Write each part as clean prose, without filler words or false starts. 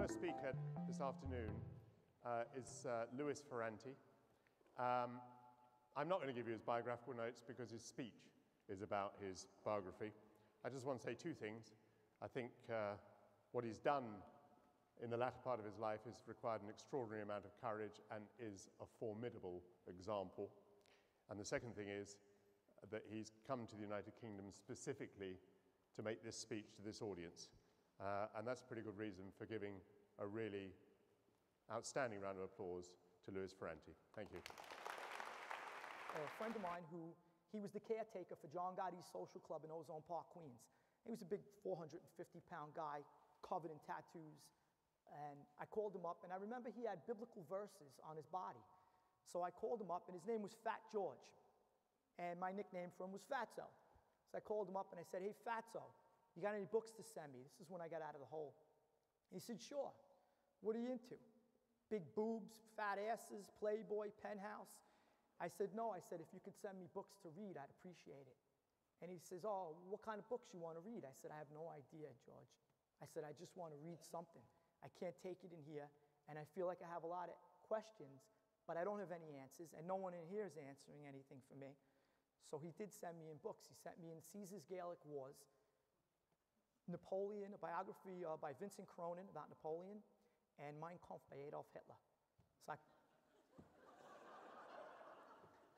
first speaker this afternoon is Louis Ferrante. I'm not going to give you his biographical notes because his speech is about his biography. I just want to say two things. I think what he's done in the latter part of his life has required an extraordinary amount of courage and is a formidable example. And the second thing is that he's come to the United Kingdom specifically to make this speech to this audience. And that's a pretty good reason for giving a really outstanding round of applause to Louis Ferrante. Thank you. A friend of mine he was the caretaker for John Gotti's Social Club in Ozone Park, Queens. He was a big 450-pound guy, covered in tattoos. And I called him up, and I remember he had biblical verses on his body. So I called him up, and his name was Fat George. And my nickname for him was Fatso. So I called him up, and I said, "Hey, Fatso, you got any books to send me?" This is when I got out of the hole. He said, "Sure. What are you into? Big boobs, fat asses, Playboy, Penthouse?" I said, "No." I said, "If you could send me books to read, I'd appreciate it." And he says, "Oh, what kind of books you want to read?" I said, "I have no idea, George." I said, "I just want to read something. I can't take it in here, and I feel like I have a lot of questions, but I don't have any answers, and no one in here is answering anything for me." So he did send me in books. He sent me in Caesar's Gallic Wars, Napoleon, a biography by Vincent Cronin about Napoleon, and Mein Kampf by Adolf Hitler. So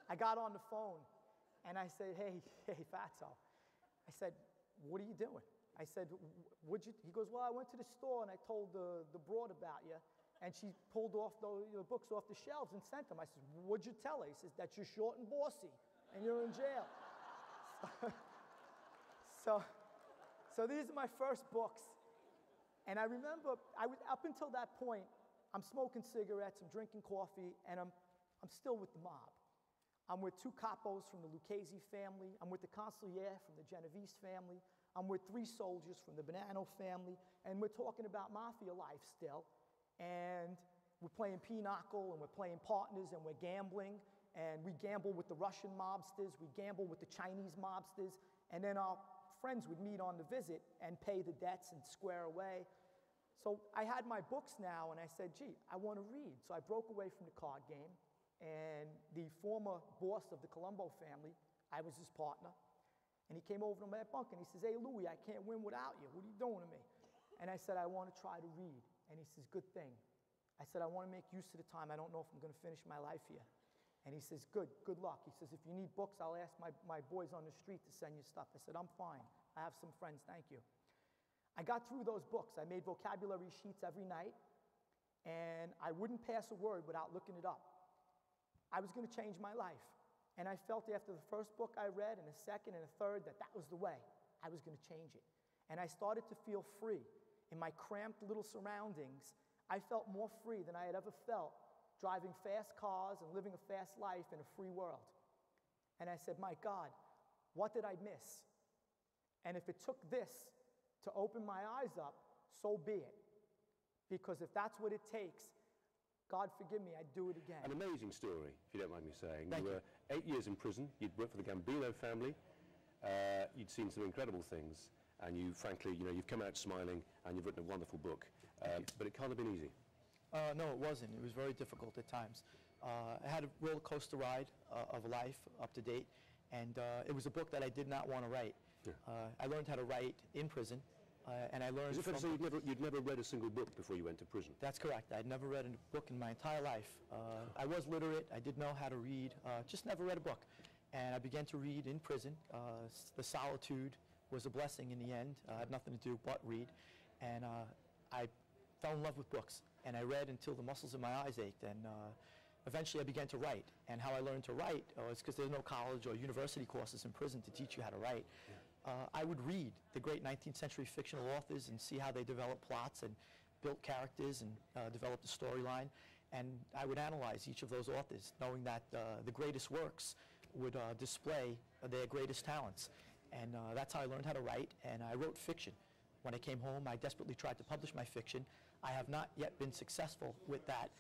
I got on the phone, and I said, hey, Fatso. I said, "What are you doing?" I said, He goes, "Well, I went to the store, and I told the broad about you, and she pulled off the books off the shelves and sent them." I said, "What'd you tell her?" He says, "That you're short and bossy, and you're in jail." So these are my first books. And I remember, up until that point, I'm smoking cigarettes, I'm drinking coffee, and I'm still with the mob. I'm with two capos from the Lucchese family. I'm with the consigliere from the Genovese family. I'm with three soldiers from the Bonanno family. And we're talking about Mafia life still. And we're playing pinochle, and we're playing partners, and we're gambling. And we gamble with the Russian mobsters. We gamble with the Chinese mobsters. And then our friends would meet on the visit and pay the debts and square away. So I had my books now, and I said, "Gee, I want to read." So I broke away from the card game. And the former boss of the Colombo family, I was his partner. And he came over to my bunk, and he says, "Hey, Louis, I can't win without you. What are you doing to me?" And I said, "I want to try to read." And he says, "Good thing." I said, "I want to make use of the time. I don't know if I'm going to finish my life here." And he says, good luck. He says, "If you need books, I'll ask my boys on the street to send you stuff." I said, "I'm fine. I have some friends, thank you." I got through those books. I made vocabulary sheets every night, and I wouldn't pass a word without looking it up. I was going to change my life. And I felt after the first book I read, and the second and the third, that was the way. I was going to change it. And I started to feel free. In my cramped little surroundings, I felt more free than I had ever felt driving fast cars and living a fast life in a free world. And I said, "My God, what did I miss?" And if it took this to open my eyes up, so be it. Because if that's what it takes, God forgive me, I'd do it again. An amazing story, if you don't mind me saying. Thank you were 8 years in prison, you'd worked for the Gambino family, you'd seen some incredible things, and you, frankly, you've come out smiling, and you've written a wonderful book. But it can't have been easy. No, it wasn't. It was very difficult at times. I had a roller coaster ride of life up to date, and it was a book that I did not want to write. Yeah. I learned how to write in prison, and I learned. Is it fair to say you'd never read a single book before you went to prison? That's correct. I'd never read a book in my entire life. I was literate. I did know how to read. Just never read a book, and I began to read in prison. The solitude was a blessing in the end. I had nothing to do but read, and I fell in love with books. And I read until the muscles in my eyes ached, and eventually I began to write. And how I learned to write is because there's no college or university courses in prison to teach you how to write. Yeah. I would read the great 19th century fictional authors and see how they developed plots and built characters and developed a storyline. And I would analyze each of those authors, knowing that the greatest works would display their greatest talents. And that's how I learned how to write, and I wrote fiction. When I came home, I desperately tried to publish my fiction. I have not yet been successful with that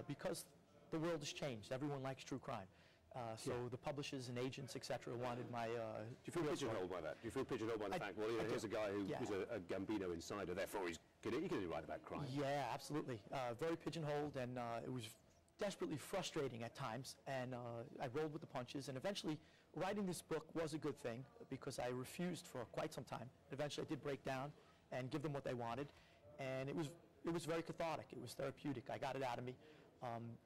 because the world has changed. Everyone likes true crime. So the publishers and agents, etc., wanted my... Do you feel pigeonholed by that? Do you feel pigeonholed by the fact, well, here's a guy who was a Gambino insider, therefore he's You could write about crime. Yeah, absolutely. Very pigeonholed, and it was desperately frustrating at times, and I rolled with the punches, and eventually writing this book was a good thing because I refused for quite some time. Eventually I did break down and give them what they wanted, and it was very cathartic. It was therapeutic. I got it out of me.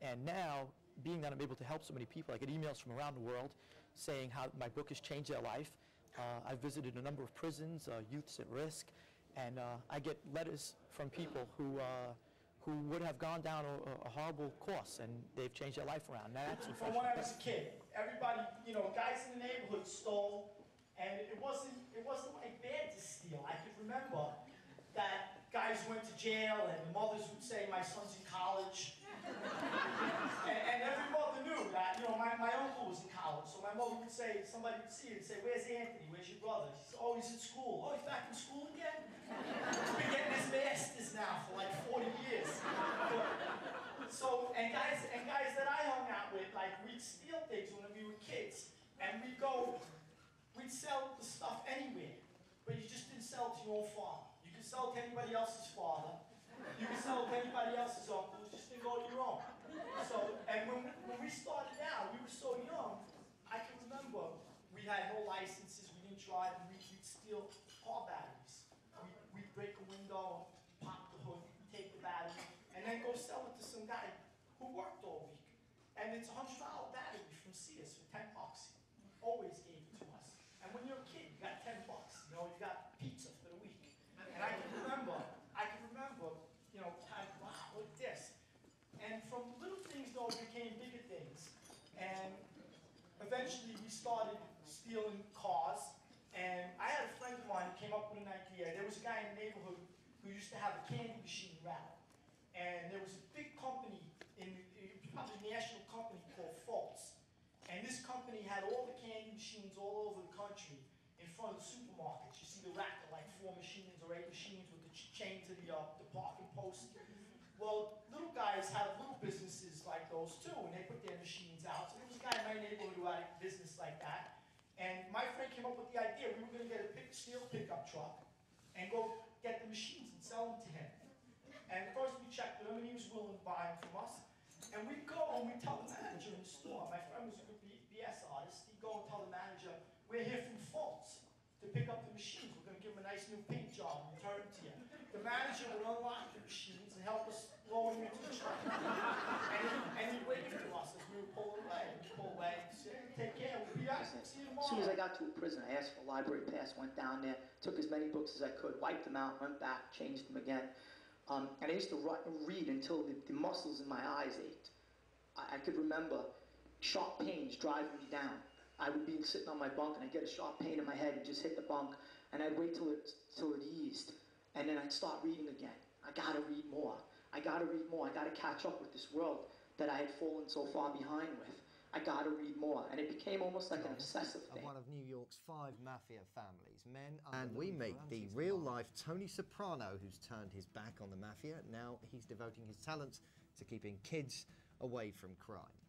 And now, being that I'm able to help so many people, I get emails from around the world saying how my book has changed their life. I've visited a number of prisons, youths at risk, and I get letters from people who would have gone down a horrible course, and they've changed their life around. Now, that's From when I was a kid, everybody, you know, guys in the neighborhood stole, and it wasn't like bad to steal. I could remember that guys went to jail, and the mothers would say, "My son's in college," and every mother knew that. You know, my uncle was in college, so my mother would say, somebody would see it and say, "Where's Anthony? Where's your brother?" She said, "Oh, he's at school." "Oh, he's back in school again?" He's been getting his master's now for like 40 years. So, and guys that I hung out with, like, we'd steal things when we were kids, and we'd sell the stuff anywhere, but you just didn't sell it to your own father. You could sell it to anybody else's father. You could sell it to anybody else's uncle. You just didn't go to your own. So, and when we started out, we were so young, I can remember we had no licenses, we didn't drive, and we'd steal car batteries. We'd break a window, pop the hood, take the battery, and then go sell it to some guy who worked all week. And it's a $100 battery from Sears for $10. Always gave it to us. And when you're a kid, you got $10. You know, you got pizza for the week. And I can remember, you know, wow, look at this. And from little things, though, it became bigger things. And eventually, we started stealing cars. And I had a friend of mine who came up with an idea. There was a guy in the neighborhood who used to have a candy machine rattle. And there was a big company, probably a national company called Fultz. And this company had all the candy machines all over the country in front of the supermarkets. You see the rack of like 4 machines or 8 machines with the chain to the parking post. Well, little guys have little businesses like those too, and they put their machines out. So there was a guy in my neighborhood who had a business like that. And my friend came up with the idea. We were going to get a steel pickup truck and go get the machines and sell them to him. And first we checked with him, and he was willing to buy them from us. And we'd go and we'd tell the manager in the store. My friend was a good BS artist. He'd go and tell the manager, "We're here from Fultz to pick up the machines. We're going to give them a nice new paint job and return them to you." The manager would unlock the machines and help us load them into the truck. And he'd wave to us as we would pull away. We'd pull away and say, "Take care, we'll be back. See you tomorrow." As soon as I got to a prison, I asked for a library pass, went down there, took as many books as I could, wiped them out, went back, changed them again. And I used to read until the muscles in my eyes ached. I could remember sharp pains driving me down. I would be sitting on my bunk and I'd get a sharp pain in my head and just hit the bunk, and I'd wait till it eased, and then I'd start reading again. I gotta read more. I gotta read more. I gotta catch up with this world that I had fallen so far behind with. I gotta read more, and it became almost like an obsessive thing. One of New York's 5 mafia families, men. And we meet the real-life Tony Soprano, who's turned his back on the mafia. Now he's devoting his talents to keeping kids away from crime.